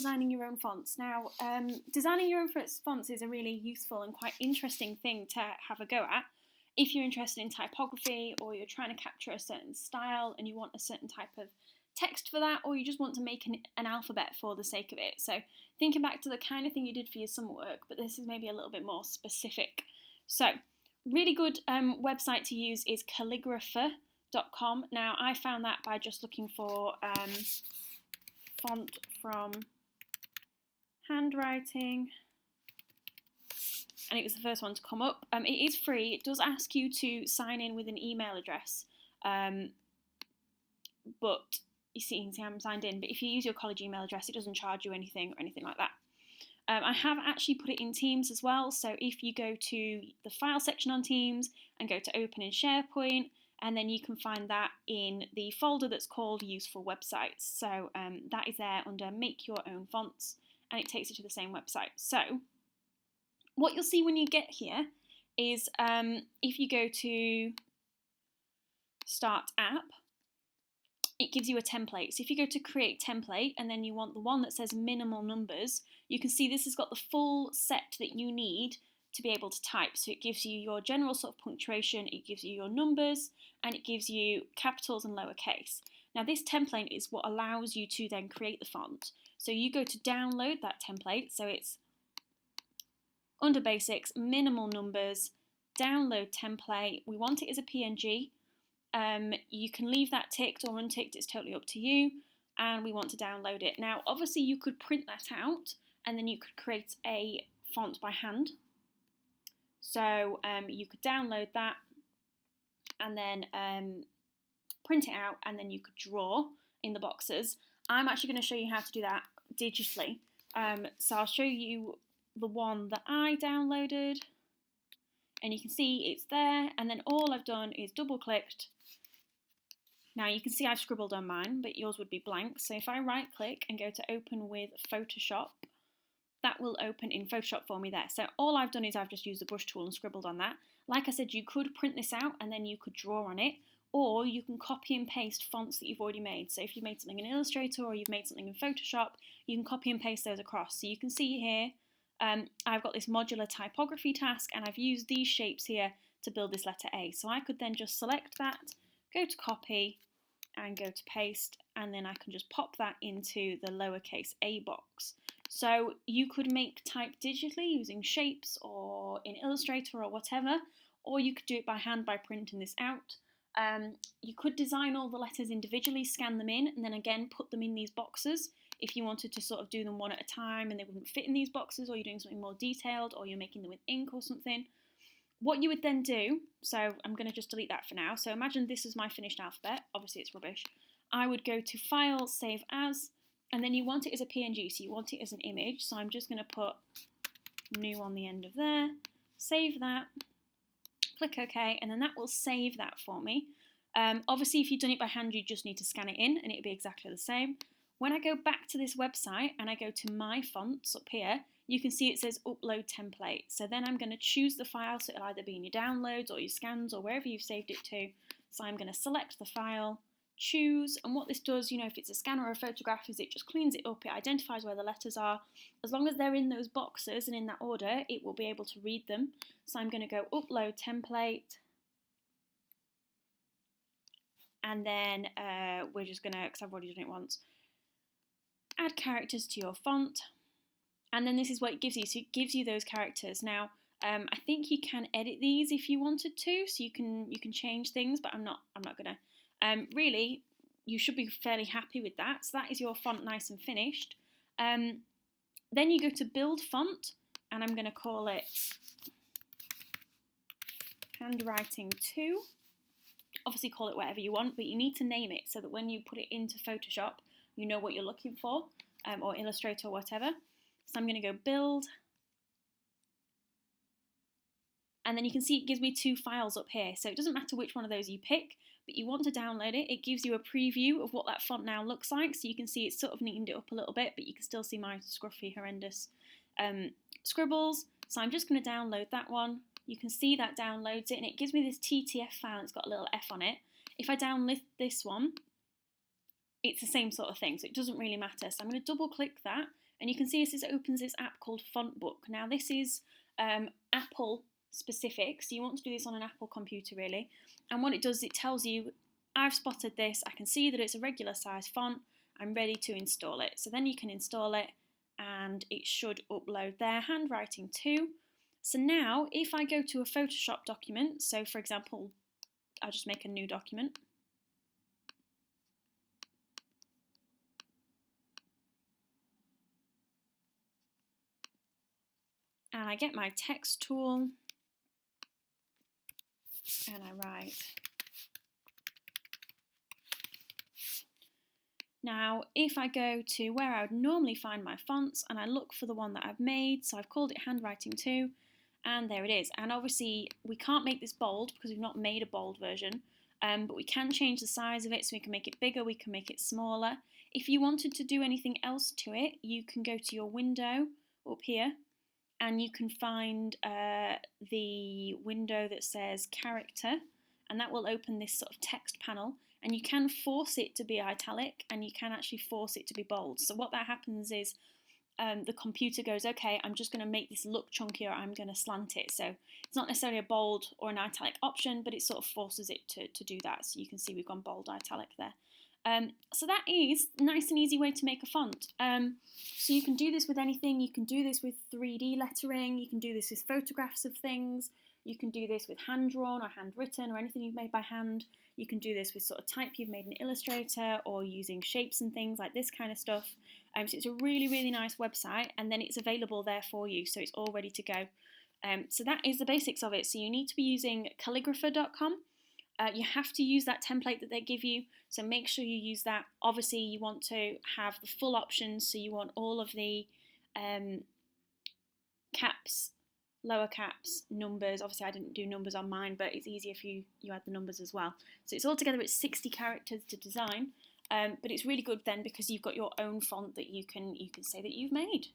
Designing your own fonts. Now, designing your own fonts is a really useful and quite interesting thing to have a go at. If you're interested in typography, or you're trying to capture a certain style and you want a certain type of text for that, or you just want to make an alphabet for the sake of it. So thinking back to the kind of thing you did for your summer work, but this is maybe a little bit more specific. So really good website to use is calligrapher.com. Now I found that by just looking for font from handwriting, and it was the first one to come up. It is free. It does ask you to sign in with an email address, but you can see I'm signed in. But if you use your college email address, it doesn't charge you anything or anything like that. I have actually put it in Teams as well, so if you go to the file section on Teams and go to open in SharePoint, and then you can find that in the folder that's called Useful Websites. So that is there under Make Your Own Fonts, and it takes you to the same website. So what you'll see when you get here is if you go to Start App, it gives you a template. So if you go to Create Template and then you want the one that says Minimal Numbers, you can see this has got the full set that you need to be able to type. So it gives you your general sort of punctuation, it gives you your numbers, and it gives you capitals and lowercase. Now this template is what allows you to then create the font. So you go to download that template, so it's under Basics, Minimal Numbers, Download Template. We want it as a PNG. You can leave that ticked or unticked, it's totally up to you, and we want to download it. Now obviously you could print that out and then you could create a font by hand. So you could download that and then print it out, and then you could draw in the boxes. I'm actually going to show you how to do that digitally. So I'll show you the one that I downloaded, and you can see it's there, and then all I've done is double clicked. Now you can see I've scribbled on mine, but yours would be blank. So if I right click and go to open with Photoshop, that will open in Photoshop for me there. So all I've done is I've just used the brush tool and scribbled on that. Like I said, you could print this out and then you could draw on it, or you can copy and paste fonts that you've already made. So if you've made something in Illustrator or you've made something in Photoshop, you can copy and paste those across. So you can see here, I've got this modular typography task, and I've used these shapes here to build this letter A. So I could then just select that, go to copy and go to paste, and then I can just pop that into the lowercase a box. So you could make type digitally using shapes or in Illustrator or whatever, or you could do it by hand by printing this out. You could design all the letters individually, scan them in, and then again put them in these boxes if you wanted to sort of do them one at a time and they wouldn't fit in these boxes, or you're doing something more detailed, or you're making them with ink or something. What you would then do, so I'm going to just delete that for now. So imagine this is my finished alphabet. Obviously it's rubbish. I would go to File, Save As, and then you want it as a PNG, so you want it as an image. So I'm just going to put new on the end of there, save that, click OK, and then that will save that for me. Obviously, if you've done it by hand, you just need to scan it in and it'll be exactly the same. When I go back to this website and I go to My Fonts up here, you can see it says Upload Template. So then I'm going to choose the file, so it'll either be in your downloads or your scans or wherever you've saved it to. So I'm going to select the file, choose, and what this does, you know, if it's a scan or a photograph, is it just cleans it up, it identifies where the letters are. As long as they're in those boxes and in that order, it will be able to read them. So I'm going to go Upload Template, and then we're just going to, because I've already done it once, add characters to your font, and then this is what it gives you. So it gives you those characters. Now I think you can edit these if you wanted to, so you can change things, but I'm not gonna. Really, you should be fairly happy with that. So that is your font nice and finished. Then you go to Build Font, and I'm going to call it Handwriting 2. Obviously call it whatever you want, but you need to name it so that when you put it into Photoshop, you know what you're looking for, or Illustrator or whatever. So I'm going to go Build, and then you can see it gives me two files up here. So it doesn't matter which one of those you pick, but you want to download it. It gives you a preview of what that font now looks like, so you can see it's sort of neatened it up a little bit, but you can still see my scruffy, horrendous scribbles. So I'm just going to download that one. You can see that downloads it, and it gives me this TTF file, and it's got a little F on it. If I download this one, it's the same sort of thing, so it doesn't really matter. So I'm going to double click that, And you can see as this opens this app called Fontbook. Now this is Apple specific, so you want to do this on an Apple computer really. And what it does, it tells you, I've spotted this, I can see that it's a regular size font, I'm ready to install it. So then you can install it and it should upload there, handwriting too. So now if I go to a Photoshop document, so for example, I'll just make a new document. And I get my text tool and I write. Now, if I go to where I would normally find my fonts and I look for the one that I've made, so I've called it handwriting 2, and there it is. And obviously we can't make this bold because we've not made a bold version, but we can change the size of it, so we can make it bigger, we can make it smaller. If you wanted to do anything else to it, you can go to your window up here and you can find the window that says character, and that will open this sort of text panel, and you can force it to be italic and you can actually force it to be bold. So what that happens is the computer goes, okay, I'm just going to make this look chunkier, I'm going to slant it. So it's not necessarily a bold or an italic option, but it sort of forces it to do that. So you can see we've gone bold, italic there. So that is a nice and easy way to make a font. So you can do this with anything. You can do this with 3D lettering, you can do this with photographs of things, you can do this with hand-drawn or handwritten or anything you've made by hand. You can do this with sort of type you've made in Illustrator or using shapes and things like this kind of stuff. So it's a really, really nice website, and then it's available there for you, so it's all ready to go. So that is the basics of it. So you need to be using calligrapher.com. You have to use that template that they give you, so make sure you use that. Obviously you want to have the full options, so you want all of the caps, lower caps, numbers. Obviously I didn't do numbers on mine, but it's easier if you add the numbers as well. So it's altogether it's 60 characters to design, but it's really good then because you've got your own font that you can say that you've made.